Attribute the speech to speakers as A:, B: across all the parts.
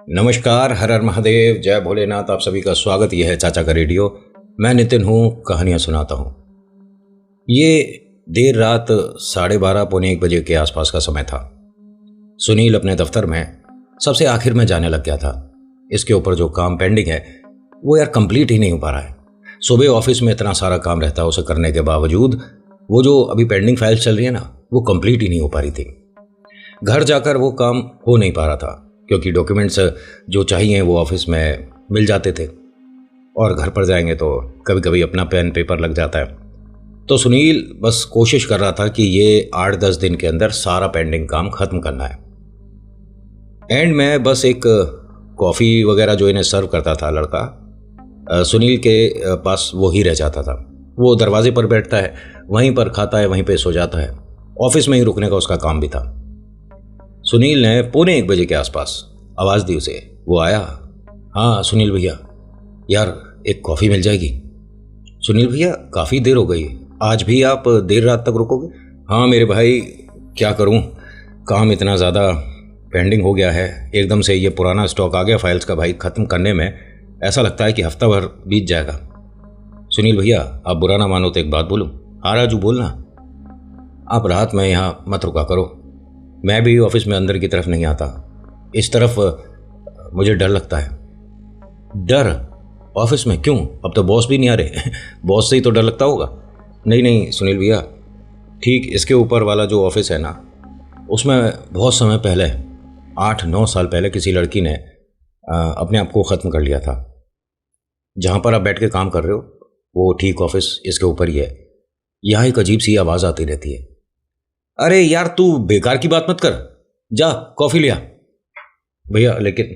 A: नमस्कार, हर हर महादेव, जय भोलेनाथ। आप सभी का स्वागत। यह है चाचा का रेडियो। मैं नितिन हूँ, कहानियाँ सुनाता हूँ। ये देर रात 12:30 पौने 1 बजे के आसपास का समय था। सुनील अपने दफ्तर में सबसे आखिर में जाने लग गया था। इसके ऊपर जो काम पेंडिंग है वो यार कंप्लीट ही नहीं हो पा रहा है। सुबह ऑफिस में इतना सारा काम रहता है, उसे करने के बावजूद वो जो अभी पेंडिंग फाइल्स चल रही है ना, वो कंप्लीट ही नहीं हो पा रही थी। घर जाकर वो काम हो नहीं पा रहा था क्योंकि डॉक्यूमेंट्स जो चाहिए वो ऑफिस में मिल जाते थे और घर पर जाएंगे तो कभी कभी अपना पेन पेपर लग जाता है। तो सुनील बस कोशिश कर रहा था कि ये 8-10 दिन के अंदर सारा पेंडिंग काम खत्म करना है। एंड में बस एक कॉफ़ी वगैरह जो इन्हें सर्व करता था लड़का, सुनील के पास वो ही रह जाता था। वो दरवाजे पर बैठता है, वहीं पर खाता है, वहीं पे सो जाता है। ऑफिस में ही रुकने का उसका काम भी था। सुनील ने पौने 1 बजे के आसपास आवाज़ दी उसे। वो आया। हाँ सुनील भैया, यार एक कॉफ़ी मिल जाएगी? सुनील भैया, काफ़ी देर हो गई, आज भी आप देर रात तक रुकोगे? हाँ मेरे भाई, क्या करूँ, काम इतना ज़्यादा पेंडिंग हो गया है। एकदम से ये पुराना स्टॉक आ गया फाइल्स का भाई, ख़त्म करने में ऐसा लगता है कि हफ्ता भर बीत जाएगा। सुनील भैया, आप बुरा ना मानो तो एक बात बोलूँ? हाँ राजू, बोलना। आप रात में यहाँ मत रुका करो। मैं भी ऑफिस में अंदर की तरफ नहीं आता, इस तरफ मुझे डर लगता है। डर? ऑफिस में क्यों? अब तो बॉस भी नहीं आ रहे बॉस से ही तो डर लगता होगा। नहीं नहीं सुनील भैया, ठीक इसके ऊपर वाला जो ऑफिस है ना, उसमें बहुत समय पहले 8-9 साल पहले किसी लड़की ने अपने आप को ख़त्म कर लिया था। जहाँ पर आप बैठ के काम कर रहे हो वो ठीक ऑफिस इसके ऊपर ही है। यहाँ एक अजीब सी आवाज़ आती रहती है। अरे यार तू बेकार की बात मत कर, जा कॉफ़ी लिया। भैया लेकिन,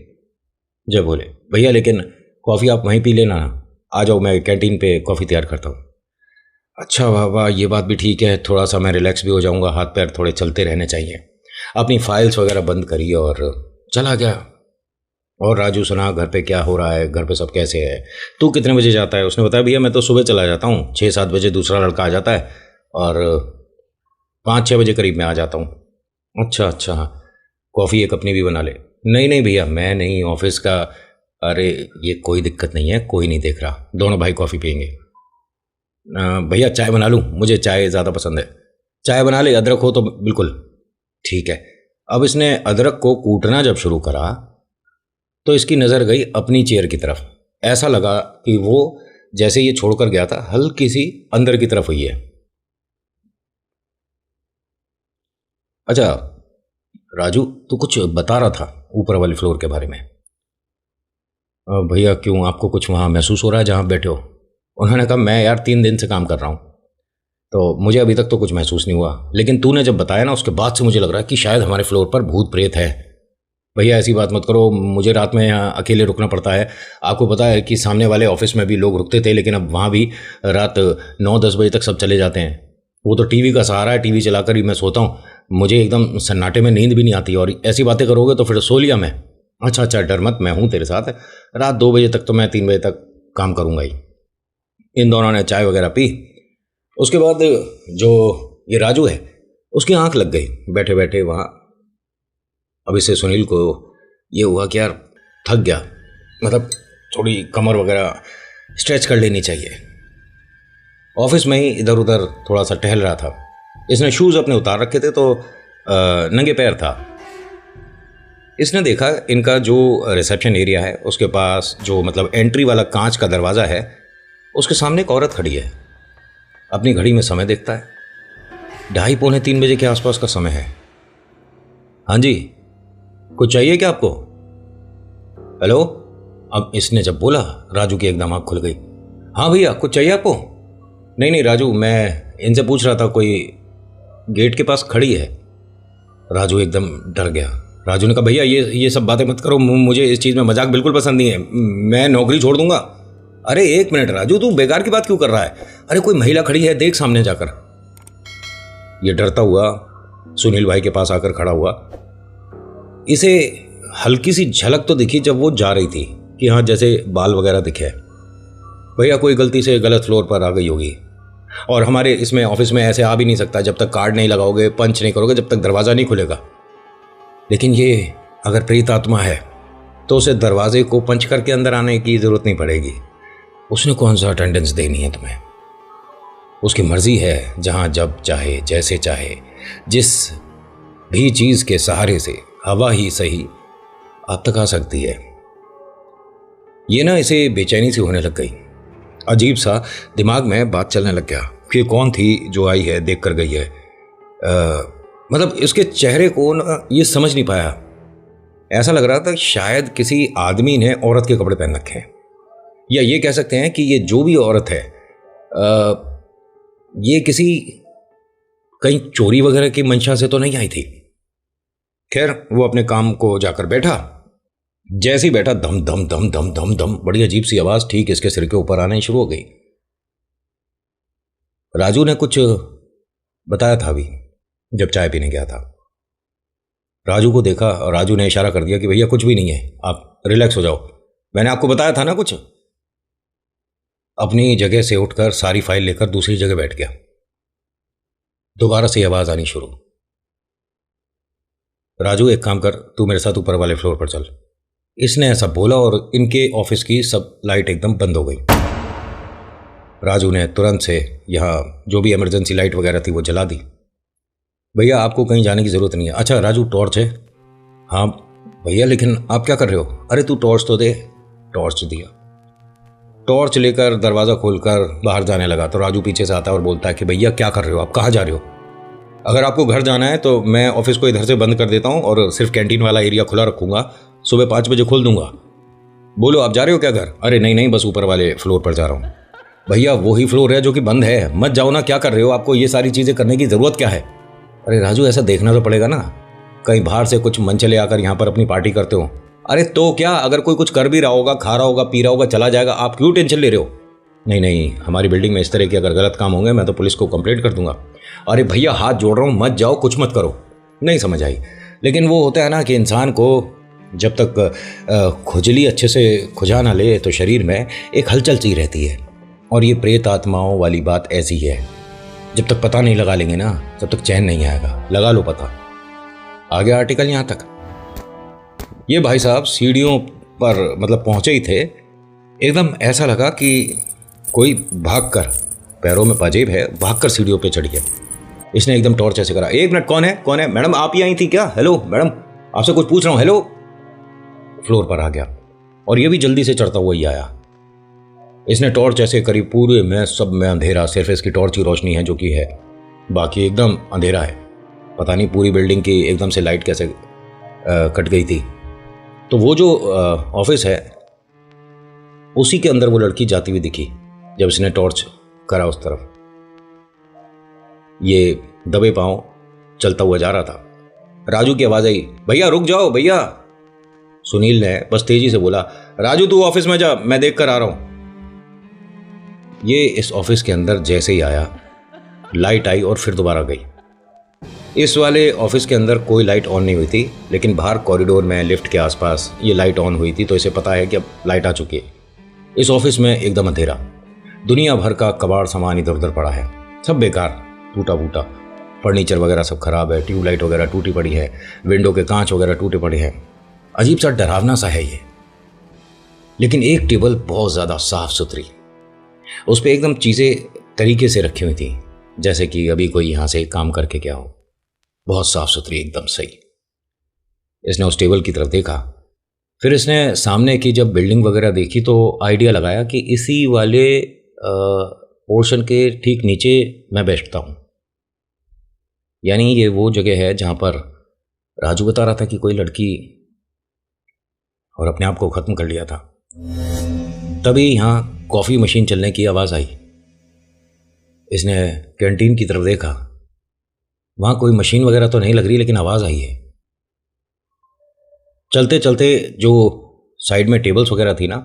A: जय बोले, भैया लेकिन कॉफ़ी आप वहीं पी लेना, आ जाओ मैं कैंटीन पे कॉफ़ी तैयार करता हूँ। अच्छा वाह वाह, ये बात भी ठीक है, थोड़ा सा मैं रिलैक्स भी हो जाऊँगा, हाथ पैर थोड़े चलते रहने चाहिए। अपनी फाइल्स वगैरह बंद करी और चला गया। और राजू सुना, घर पे क्या हो रहा है, घर पे सब कैसे है, तू कितने बजे जाता है? उसने बताया भैया मैं तो सुबह चला जाता हूँ, 6-7 बजे दूसरा लड़का आ जाता है और 5-6 बजे करीब मैं आ जाता हूँ। अच्छा अच्छा, कॉफ़ी एक अपनी भी बना ले। नहीं नहीं भैया, मैं नहीं, ऑफिस का। अरे ये कोई दिक्कत नहीं है, कोई नहीं देख रहा, दोनों भाई कॉफ़ी पियेंगे। भैया चाय बना लूँ? मुझे चाय ज़्यादा पसंद है। चाय बना ले, अदरक हो तो बिल्कुल ठीक है। अब इसने अदरक को कूटना जब शुरू करा तो इसकी नज़र गई अपनी चेयर की तरफ। ऐसा लगा कि वो जैसे ये छोड़कर गया था हल्की सी अंदर की तरफ हुई है। अच्छा राजू, तू कुछ बता रहा था ऊपर वाले फ्लोर के बारे में। भैया क्यों, आपको कुछ वहाँ महसूस हो रहा है जहाँ बैठे हो? उन्होंने कहा मैं यार 3 दिन से काम कर रहा हूँ तो मुझे अभी तक तो कुछ महसूस नहीं हुआ, लेकिन तूने जब बताया ना उसके बाद से मुझे लग रहा है कि शायद हमारे फ्लोर पर भूत प्रेत है। भैया ऐसी बात मत करो, मुझे रात में यहाँ अकेले रुकना पड़ता है। आपको पता है कि सामने वाले ऑफिस में भी लोग रुकते थे, लेकिन अब वहाँ भी रात 9-10 बजे तक सब चले जाते हैं। वो तो टीवी का सहारा है, टीवी चलाकर ही मैं सोता हूँ। मुझे एकदम सन्नाटे में नींद भी नहीं आती, और ऐसी बातें करोगे तो फिर सो लिया मैं। अच्छा अच्छा, डर मत, मैं हूँ तेरे साथ। रात 2 बजे तक तो मैं 3 बजे तक काम करूँगा ही। इन दोनों ने चाय वगैरह पी। उसके बाद जो ये राजू है उसकी आंख लग गई बैठे बैठे वहाँ। अब इससे सुनील को ये हुआ कि यार थक गया, मतलब थोड़ी कमर वगैरह स्ट्रेच कर लेनी चाहिए। ऑफिस में ही इधर उधर थोड़ा सा टहल रहा था। इसने शूज़ अपने उतार रखे थे तो नंगे पैर था। इसने देखा इनका जो रिसेप्शन एरिया है उसके पास जो मतलब एंट्री वाला कांच का दरवाज़ा है, उसके सामने एक औरत खड़ी है। अपनी घड़ी में समय देखता है, 2:30-3 बजे के आसपास का समय है। हाँ जी, कुछ चाहिए क्या आपको? हेलो। अब इसने जब बोला राजू की एकदम आँख खुल गई। हाँ भैया, कुछ चाहिए आपको? नहीं नहीं राजू, मैं इनसे पूछ रहा था, कोई गेट के पास खड़ी है। राजू एकदम डर गया। राजू ने कहा भैया ये सब बातें मत करो, मुझे इस चीज़ में मजाक बिल्कुल पसंद नहीं है, मैं नौकरी छोड़ दूंगा। अरे 1 मिनट राजू, तू बेकार की बात क्यों कर रहा है? अरे कोई महिला खड़ी है, देख सामने जाकर। ये डरता हुआ सुनील भाई के पास आकर खड़ा हुआ। इसे हल्की सी झलक तो दिखी जब वो जा रही थी कि हाँ जैसे बाल वगैरह दिखे। भैया कोई गलती से गलत फ्लोर पर आ गई होगी, और हमारे इसमें ऑफिस में ऐसे आ भी नहीं सकता जब तक कार्ड नहीं लगाओगे, पंच नहीं करोगे, जब तक दरवाज़ा नहीं खुलेगा। लेकिन ये अगर प्रेत आत्मा है तो उसे दरवाजे को पंच करके अंदर आने की ज़रूरत नहीं पड़ेगी। उसने कौन सा अटेंडेंस देनी है तुम्हें? उसकी मर्जी है, जहाँ जब चाहे जैसे चाहे जिस भी चीज़ के सहारे से हवा ही सही आप तक आ सकती है। ये ना इसे बेचैनी सी होने लग गई। अजीब सा दिमाग में बात चलने लग गया कि कौन थी जो आई है, देख कर गई है। मतलब इसके चेहरे को ना ये समझ नहीं पाया। ऐसा लग रहा था कि शायद किसी आदमी ने औरत के कपड़े पहन रखे हैं, या ये कह सकते हैं कि ये जो भी औरत है ये किसी कहीं चोरी वगैरह की मंशा से तो नहीं आई थी। खैर वो अपने काम को जाकर बैठा। जैसे ही बैठा धम धम धम धम धम धम बड़ी अजीब सी आवाज ठीक इसके सिर के ऊपर आने शुरू हो गई। राजू ने कुछ बताया था अभी जब चाय पीने गया था। राजू को देखा और राजू ने इशारा कर दिया कि भैया कुछ भी नहीं है, आप रिलैक्स हो जाओ, मैंने आपको बताया था ना कुछ। अपनी जगह से उठकर सारी फाइल लेकर दूसरी जगह बैठ गया। दोबारा से आवाज आनी शुरू। राजू एक काम कर, तू मेरे साथ ऊपर वाले फ्लोर पर चल। इसने ऐसा बोला और इनके ऑफिस की सब लाइट एकदम बंद हो गई। राजू ने तुरंत से यहाँ जो भी इमरजेंसी लाइट वगैरह थी वो जला दी। भैया आपको कहीं जाने की ज़रूरत नहीं है। अच्छा राजू टॉर्च है? हाँ भैया, लेकिन आप क्या कर रहे हो? अरे तू टॉर्च तो दे। टॉर्च दिया। टॉर्च लेकर दरवाज़ा खोलकर बाहर जाने लगा तो राजू पीछे से आता है और बोलता है कि भैया क्या कर रहे हो, आप कहाँ जा रहे हो? अगर आपको घर जाना है तो मैं ऑफिस को इधर से बंद कर देता हूँ और सिर्फ कैंटीन वाला एरिया खुला रखूँगा, सुबह 5 बजे खोल दूंगा। बोलो आप जा रहे हो क्या घर? अरे नहीं नहीं, बस ऊपर वाले फ्लोर पर जा रहा हूँ। भैया वही फ्लोर है जो कि बंद है, मत जाओ ना, क्या कर रहे हो? आपको ये सारी चीज़ें करने की ज़रूरत क्या है? अरे राजू ऐसा देखना तो पड़ेगा ना, कहीं बाहर से कुछ मन चले आकर यहाँ पर अपनी पार्टी करते हो। अरे तो क्या, अगर कोई कुछ कर भी रहा होगा, खा रहा होगा, पी रहा होगा, चला जाएगा, आप क्यों टेंशन ले रहे हो? नहीं नहीं, हमारी बिल्डिंग में इस तरह के अगर गलत काम होंगे मैं तो पुलिस को कंप्लेंट कर दूंगा। अरे भैया हाथ जोड़ रहा हूँ, मत जाओ, कुछ मत करो। नहीं समझ आई, लेकिन वो होता है ना कि इंसान को जब तक खुजली अच्छे से खुजा ना ले तो शरीर में एक हलचल सी रहती है। और ये प्रेत आत्माओं वाली बात ऐसी है, जब तक पता नहीं लगा लेंगे ना तब तक चैन नहीं आएगा। लगा लो पता। आ गया आर्टिकल यहाँ तक। ये भाई साहब सीढ़ियों पर मतलब पहुँचे ही थे, एकदम ऐसा लगा कि कोई भागकर, पैरों में पाजेब है, भागकर सीढ़ियों पे चढ़ गया। इसने एकदम टॉर्च ऐसे करा। 1 मिनट, कौन है कौन है? मैडम आप ही आई थी क्या? हेलो मैडम, आपसे कुछ पूछ रहा हूँ। हेलो। फ्लोर पर आ गया और ये भी जल्दी से चढ़ता हुआ ही आया। इसने टॉर्च ऐसे करी, पूरे में सब में अंधेरा, सिर्फ इसकी टॉर्च की रोशनी है जो कि है, बाकी एकदम अंधेरा है। पता नहीं पूरी बिल्डिंग की एकदम से लाइट कैसे कट गई थी। तो वो जो ऑफिस है उसी के अंदर वो लड़की जाती हुई दिखी जब इसने टॉर्च करा उस तरफ। ये दबे पांव चलता हुआ जा रहा था। राजू की आवाज आई, भैया रुक जाओ भैया। सुनील ने बस तेजी से बोला, राजू तू ऑफिस में जा, मैं देख कर आ रहा हूं। ये इस ऑफिस के अंदर जैसे ही आया, लाइट आई और फिर दोबारा गई। इस वाले ऑफिस के अंदर कोई लाइट ऑन नहीं हुई थी, लेकिन बाहर कॉरिडोर में लिफ्ट के आसपास ये लाइट ऑन हुई थी, तो इसे पता है कि अब लाइट आ चुकी है। इस ऑफिस में एकदम अंधेरा, दुनिया भर का कबाड़ सामान इधर उधर पड़ा है, सब बेकार, टूटा फूटा, फर्नीचर वगैरह सब खराब है, ट्यूबलाइट वगैरह टूटी पड़ी है, विंडो के कांच वगैरह टूटे पड़े हैं। अजीब सा डरावना सा है ये। लेकिन एक टेबल बहुत ज़्यादा साफ सुथरी, उस पर एकदम चीज़ें तरीके से रखी हुई थी, जैसे कि अभी कोई यहाँ से काम करके गया हो। बहुत साफ सुथरी, एकदम सही। इसने उस टेबल की तरफ देखा, फिर इसने सामने की जब बिल्डिंग वगैरह देखी तो आइडिया लगाया कि इसी वाले पोर्शन के ठीक नीचे मैं बैठता हूँ। यानी ये वो जगह है जहाँ पर राजू बता रहा था कि कोई लड़की और अपने आप को ख़त्म कर लिया था। तभी यहाँ कॉफ़ी मशीन चलने की आवाज़ आई। इसने कैंटीन की तरफ देखा, वहाँ कोई मशीन वगैरह तो नहीं लग रही, लेकिन आवाज़ आई है। चलते चलते जो साइड में टेबल्स वगैरह थी ना,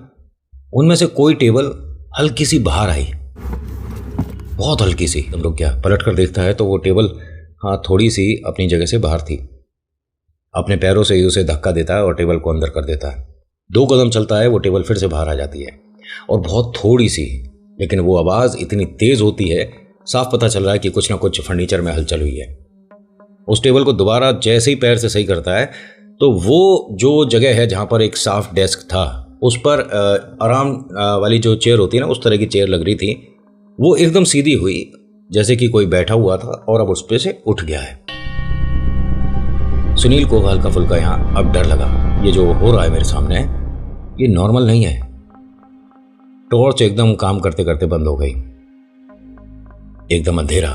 A: उनमें से कोई टेबल हल्की सी बाहर आई, बहुत हल्की सी। तुम रुक गया, पलट कर देखता है तो वो टेबल हाँ थोड़ी सी अपनी जगह से बाहर थी। अपने पैरों से ही उसे धक्का देता है और टेबल को अंदर कर देता है। 2 कदम चलता है, वो टेबल फिर से बाहर आ जाती है और बहुत थोड़ी सी, लेकिन वो आवाज़ इतनी तेज़ होती है, साफ पता चल रहा है कि कुछ ना कुछ फर्नीचर में हलचल हुई है। उस टेबल को दोबारा जैसे ही पैर से सही करता है, तो वो जो जगह है जहाँ पर एक साफ डेस्क था, उस पर आराम वाली जो चेयर होती है ना, उस तरह की चेयर लग रही थी। वो एकदम सीधी हुई, जैसे कि कोई बैठा हुआ था और अब उस पे से उठ गया है। सुनील को हल्का फुल्का यहाँ अब डर लगा, ये जो हो रहा है मेरे सामने ये नॉर्मल नहीं है। टॉर्च एकदम काम करते करते बंद हो गई, एकदम अंधेरा।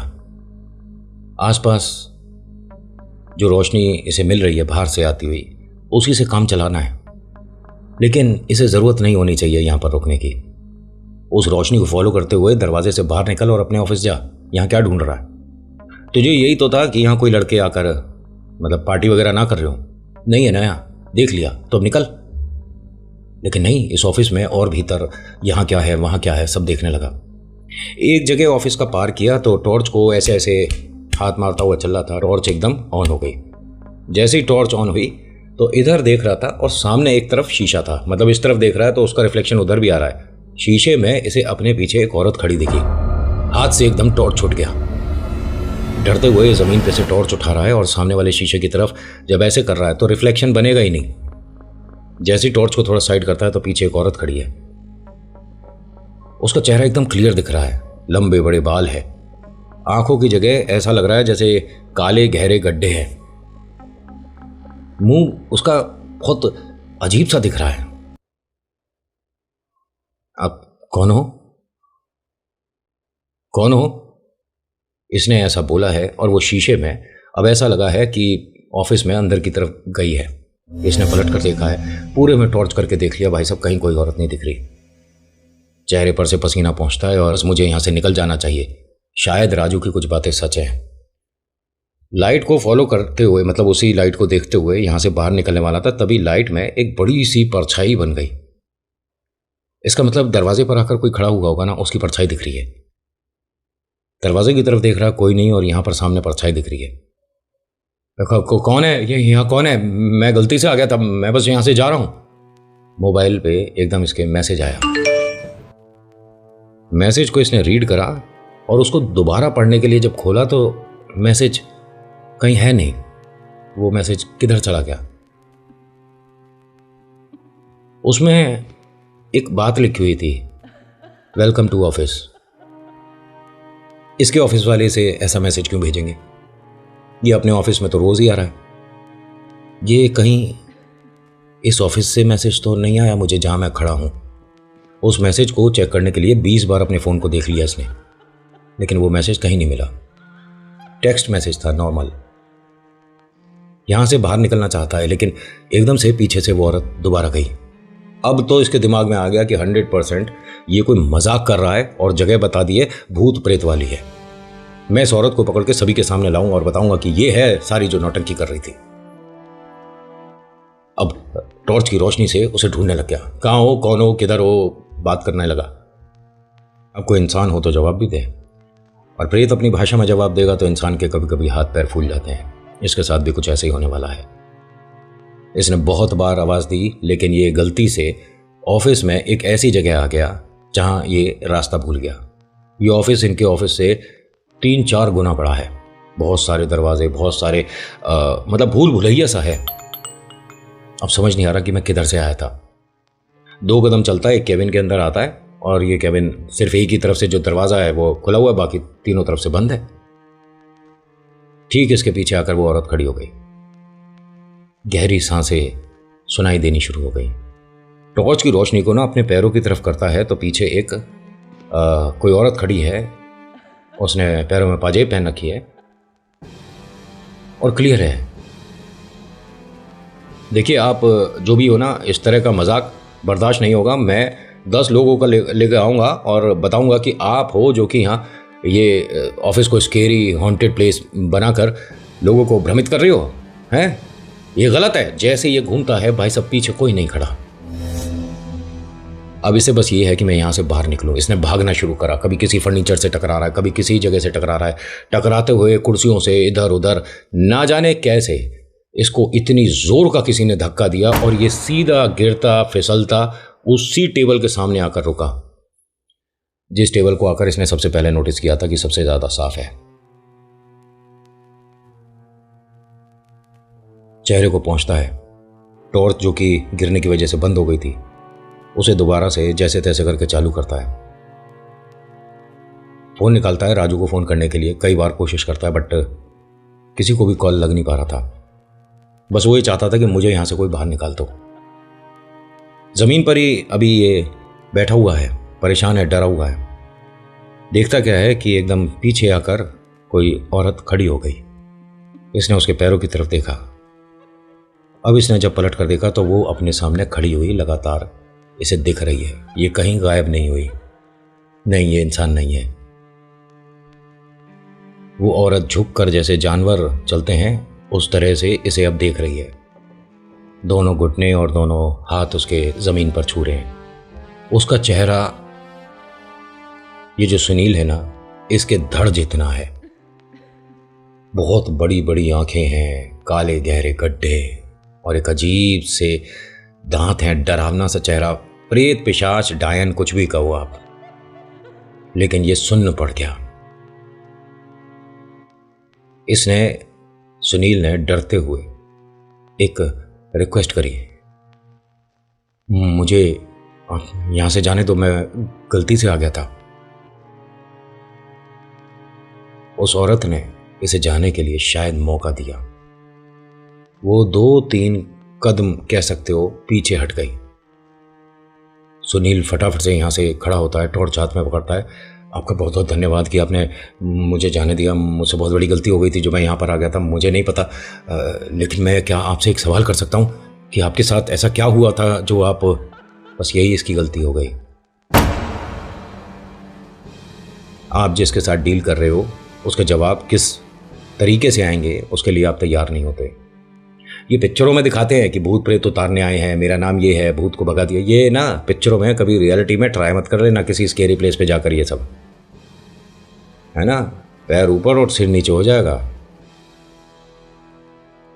A: आसपास जो रोशनी इसे मिल रही है बाहर से आती हुई, उसी से काम चलाना है, लेकिन इसे ज़रूरत नहीं होनी चाहिए यहाँ पर रुकने की। उस रोशनी को फॉलो करते हुए दरवाजे से बाहर निकल और अपने ऑफिस जा। यहाँ क्या ढूंढ रहा है? तुझे यही तो था कि यहाँ कोई लड़के आकर मतलब पार्टी वगैरह ना कर रहे हो। नहीं है ना, यहाँ देख लिया तो अब निकल। लेकिन नहीं, इस ऑफिस में और भीतर यहाँ क्या है वहाँ क्या है सब देखने लगा। एक जगह ऑफिस का पार किया तो टॉर्च को ऐसे ऐसे हाथ मारता हुआ चल रहा था। टॉर्च एकदम ऑन हो गई। जैसे ही टॉर्च ऑन हुई तो इधर देख रहा था और सामने एक तरफ शीशा था, मतलब इस तरफ देख रहा है तो उसका रिफ्लेक्शन उधर भी आ रहा है। शीशे में इसे अपने पीछे एक औरत खड़ी दिखी। हाथ से एकदम टॉर्च छूट गया। डरते हुए ज़मीन पे से टॉर्च उठा रहा है और सामने वाले शीशे की तरफ जब ऐसे कर रहा है तो रिफ्लेक्शन बनेगा ही नहीं। जैसे ही टॉर्च को थोड़ा साइड करता है तो पीछे एक औरत खड़ी है। उसका चेहरा एकदम क्लियर दिख रहा है, लंबे बड़े बाल है, आंखों की जगह ऐसा लग रहा है जैसे काले गहरे गड्ढे हैं। मुंह उसका बहुत अजीब सा दिख रहा है। आप कौन हो? कौन हो? इसने ऐसा बोला है और वो शीशे में अब ऐसा लगा है कि ऑफिस में अंदर की तरफ गई है। इसने पलट कर देखा है, पूरे में टॉर्च करके देख लिया, भाई साहब कहीं कोई औरत नहीं दिख रही। चेहरे पर से पसीना पहुंचता है और मुझे यहां से निकल जाना चाहिए। शायद राजू की कुछ बातें सच हैं। लाइट को फॉलो करते हुए, मतलब उसी लाइट को देखते हुए यहां से बाहर निकलने वाला था, तभी लाइट में एक बड़ी सी परछाई बन गई। इसका मतलब दरवाजे पर आकर कोई खड़ा हुआ होगा ना, उसकी परछाई दिख रही है। दरवाजे की तरफ देख रहा कोई नहीं और यहां पर सामने परछाई दिख रही है। कौन है ये? यहाँ कौन है? मैं गलती से आ गया था, मैं बस यहां से जा रहा हूं। मोबाइल पे एकदम इसके मैसेज आया। मैसेज को इसने रीड करा और उसको दोबारा पढ़ने के लिए जब खोला तो मैसेज कहीं है नहीं। वो मैसेज किधर चला गया? उसमें एक बात लिखी हुई थी, वेलकम टू ऑफिस। इसके ऑफिस वाले से ऐसा मैसेज क्यों भेजेंगे? ये अपने ऑफिस में तो रोज ही आ रहा है। ये कहीं इस ऑफिस से मैसेज तो नहीं आया मुझे जहां मैं खड़ा हूं। उस मैसेज को चेक करने के लिए 20 बार अपने फोन को देख लिया इसने, लेकिन वो मैसेज कहीं नहीं मिला। टेक्स्ट मैसेज था नॉर्मल। यहां से बाहर निकलना चाहता है, लेकिन एकदम से पीछे से वो औरत दोबारा गई। अब तो इसके दिमाग में आ गया कि 100% ये कोई मजाक कर रहा है और जगह बता दिए भूत प्रेत वाली है। मैं इस औरत को पकड़ के सभी के सामने लाऊंगा और बताऊंगा कि ये है सारी जो नौटंकी कर रही थी। अब टॉर्च की रोशनी से उसे ढूंढने लग गया। कहां हो, कौन हो, किधर हो, बात करने लगा। अब कोई इंसान हो तो जवाब भी दे, और प्रेत अपनी भाषा में जवाब देगा तो इंसान के कभी कभी हाथ पैर फूल जाते हैं। इसके साथ भी कुछ ऐसे ही होने वाला है। इसने बहुत बार आवाज दी, लेकिन ये गलती से ऑफिस में एक ऐसी जगह आ गया जहां ये रास्ता भूल गया। ये ऑफिस इनके ऑफिस से 3-4 गुना बड़ा है। बहुत सारे दरवाजे, बहुत सारे मतलब भूल भुलैया सा है। अब समझ नहीं आ रहा कि मैं किधर से आया था। 2 कदम चलता है, एक केबिन के अंदर आता है और ये केबिन सिर्फ एक ही तरफ से जो दरवाजा है वो खुला हुआ है, बाकी तीनों तरफ से बंद है। ठीक इसके पीछे आकर वो औरत खड़ी हो गई। गहरी सांसें सुनाई देनी शुरू हो गई। टॉर्च की रोशनी को ना अपने पैरों की तरफ करता है तो पीछे एक कोई औरत खड़ी है। उसने पैरों में पाजेब पहन रखी है और क्लियर है। देखिए, आप जो भी हो ना, इस तरह का मजाक बर्दाश्त नहीं होगा। मैं 10 लोगों का लेकर आऊँगा और बताऊँगा कि आप हो जो कि यहाँ ये ऑफिस को स्केरी हॉन्टेड प्लेस बनाकर लोगों को भ्रमित कर रही हो। हैं? ये गलत है। जैसे ये घूमता है भाई सब पीछे कोई नहीं खड़ा। अब इसे बस ये है कि मैं यहाँ से बाहर निकलूँ। इसने भागना शुरू करा। कभी किसी फर्नीचर से टकरा रहा है, कभी किसी जगह से टकरा रहा है, टकराते हुए कुर्सियों से इधर उधर। ना जाने कैसे इसको इतनी जोर का किसी ने धक्का दिया और ये सीधा गिरता फिसलता उसी टेबल के सामने आकर रुका, जिस टेबल को आकर इसने सबसे पहले नोटिस किया था कि सबसे ज्यादा साफ है। चेहरे को पहुंचता है टॉर्च जो कि गिरने की वजह से बंद हो गई थी उसे दोबारा से जैसे तैसे करके चालू करता है। फ़ोन निकालता है राजू को फ़ोन करने के लिए, कई बार कोशिश करता है बट किसी को भी कॉल लग नहीं पा रहा था। बस वो ये चाहता था कि मुझे यहाँ से कोई बाहर निकाल दो। ज़मीन पर ही अभी ये बैठा हुआ है, परेशान है, डरा हुआ है। देखता क्या है कि एकदम पीछे आकर कोई औरत खड़ी हो गई। इसने उसके पैरों की तरफ देखा। अब इसने जब पलट कर देखा तो वो अपने सामने खड़ी हुई लगातार इसे दिख रही है। ये कहीं गायब नहीं हुई। नहीं, ये इंसान नहीं है। वो औरत झुककर जैसे जानवर चलते हैं उस तरह से इसे अब देख रही है। दोनों घुटने और दोनों हाथ उसके ज़मीन पर छू रहे हैं। उसका चेहरा, ये जो सुनील है ना, इसके धड़ जितना है। बहुत बड़ी बड़ी आंखें हैं, काले गहरे गड्ढे और एक अजीब से दांत हैं। डरावना सा चेहरा, प्रेत, पिशाच, डायन, कुछ भी कहो आप, लेकिन ये सुन्न पड़ गया। इसने, सुनील ने डरते हुए एक रिक्वेस्ट करी, मुझे यहां से जाने दो, मैं गलती से आ गया था। उस औरत ने इसे जाने के लिए शायद मौका दिया। वो 2-3 कदम कह सकते हो पीछे हट गई। सुनील फटाफट से यहां से खड़ा होता है, टॉर्च हाथ में पकड़ता है। आपका बहुत बहुत धन्यवाद कि आपने मुझे जाने दिया। मुझसे बहुत बड़ी गलती हो गई थी जो मैं यहाँ पर आ गया था, मुझे नहीं पता। लेकिन मैं क्या आपसे एक सवाल कर सकता हूँ कि आपके साथ ऐसा क्या हुआ था जो आप, बस यही इसकी गलती हो गई। आप जिसके साथ डील कर रहे हो उसके जवाब किस तरीके से आएंगे उसके लिए आप तैयार नहीं होते। ये पिक्चरों में दिखाते हैं कि भूत प्रेत उतारने आए हैं, मेरा नाम ये है, भूत को भगा दिया। ये ना पिक्चरों में, कभी रियलिटी में ट्राई मत कर लेना किसी स्केरी प्लेस पे जाकर। ये सब है ना, पैर ऊपर और सिर नीचे हो जाएगा।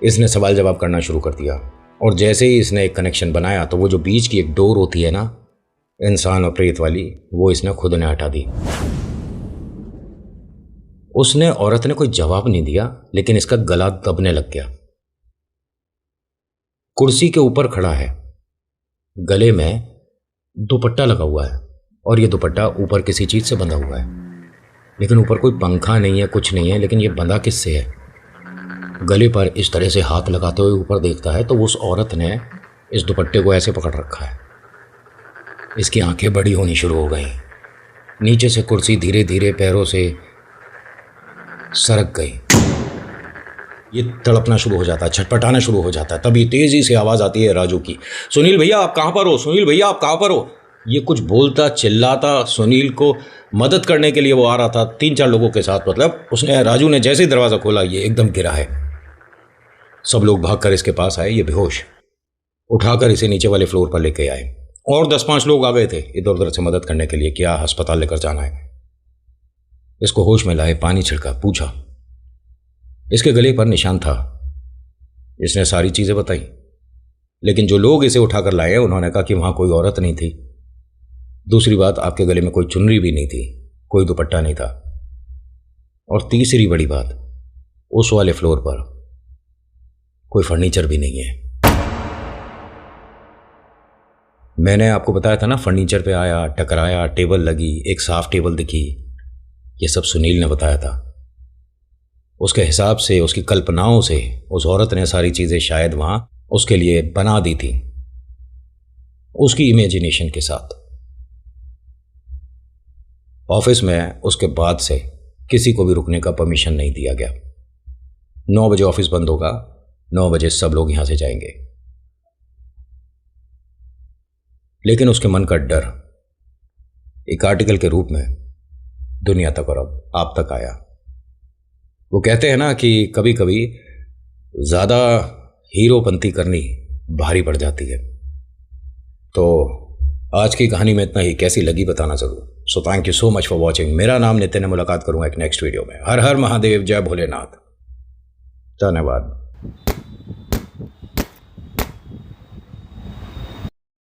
A: इसने सवाल जवाब करना शुरू कर दिया और जैसे ही इसने एक कनेक्शन बनाया तो वो जो बीच की एक डोर होती है ना इंसान और प्रेत वाली, वो इसने खुद ने हटा दी। उसने, औरत ने कोई जवाब नहीं दिया, लेकिन इसका गला दबने लग गया। कुर्सी के ऊपर खड़ा है, गले में दुपट्टा लगा हुआ है और ये दुपट्टा ऊपर किसी चीज से बंधा हुआ है, लेकिन ऊपर कोई पंखा नहीं है, कुछ नहीं है। लेकिन ये बंधा किससे है? गले पर इस तरह से हाथ लगाते हुए ऊपर देखता है तो उस औरत ने इस दुपट्टे को ऐसे पकड़ रखा है। इसकी आंखें बड़ी होनी शुरू हो गई। नीचे से कुर्सी धीरे धीरे पैरों से सरक गई। ये तड़पना शुरू हो जाता है, छटपटाना शुरू हो जाता है। तभी तेजी से आवाज आती है राजू की, सुनील भैया आप कहां पर हो? सुनील भैया आप कहां पर हो? ये कुछ बोलता चिल्लाता सुनील को मदद करने के लिए वो आ रहा था 3-4 लोगों के साथ। मतलब उसने, राजू ने जैसे ही दरवाजा खोला ये एकदम गिरा है। सब लोग भागकर इसके पास आए। ये बेहोश, उठाकर इसे नीचे वाले फ्लोर पर लेके आए और 10-5 लोग आ गए थे इधर उधर से मदद करने के लिए, क्या अस्पताल लेकर जाना है। इसको होश में लाए, पानी छिड़का, पूछा। इसके गले पर निशान था। इसने सारी चीजें बताई, लेकिन जो लोग इसे उठाकर लाए उन्होंने कहा कि वहां कोई औरत नहीं थी। दूसरी बात, आपके गले में कोई चुनरी भी नहीं थी, कोई दुपट्टा नहीं था। और तीसरी बड़ी बात, उस वाले फ्लोर पर कोई फर्नीचर भी नहीं है। मैंने आपको बताया था ना, फर्नीचर पे आया, टकराया, टेबल लगी, एक साफ टेबल दिखी। ये सब सुनील ने बताया था। उसके हिसाब से, उसकी कल्पनाओं से उस औरत ने सारी चीजें शायद वहां उसके लिए बना दी थी, उसकी इमेजिनेशन के साथ। ऑफिस में उसके बाद से किसी को भी रुकने का परमिशन नहीं दिया गया। 9 बजे ऑफिस बंद होगा, 9 बजे सब लोग यहां से जाएंगे। लेकिन उसके मन का डर एक आर्टिकल के रूप में दुनिया तक और अब आप तक आया। वो कहते हैं ना कि कभी कभी ज्यादा हीरोपंती करनी भारी पड़ जाती है। तो आज की कहानी में इतना ही। कैसी लगी बताना जरूर। So thank you so much for watching. मेरा नाम नितिन है। मुलाकात करूंगा एक नेक्स्ट वीडियो में। हर हर महादेव, जय भोलेनाथ। धन्यवाद।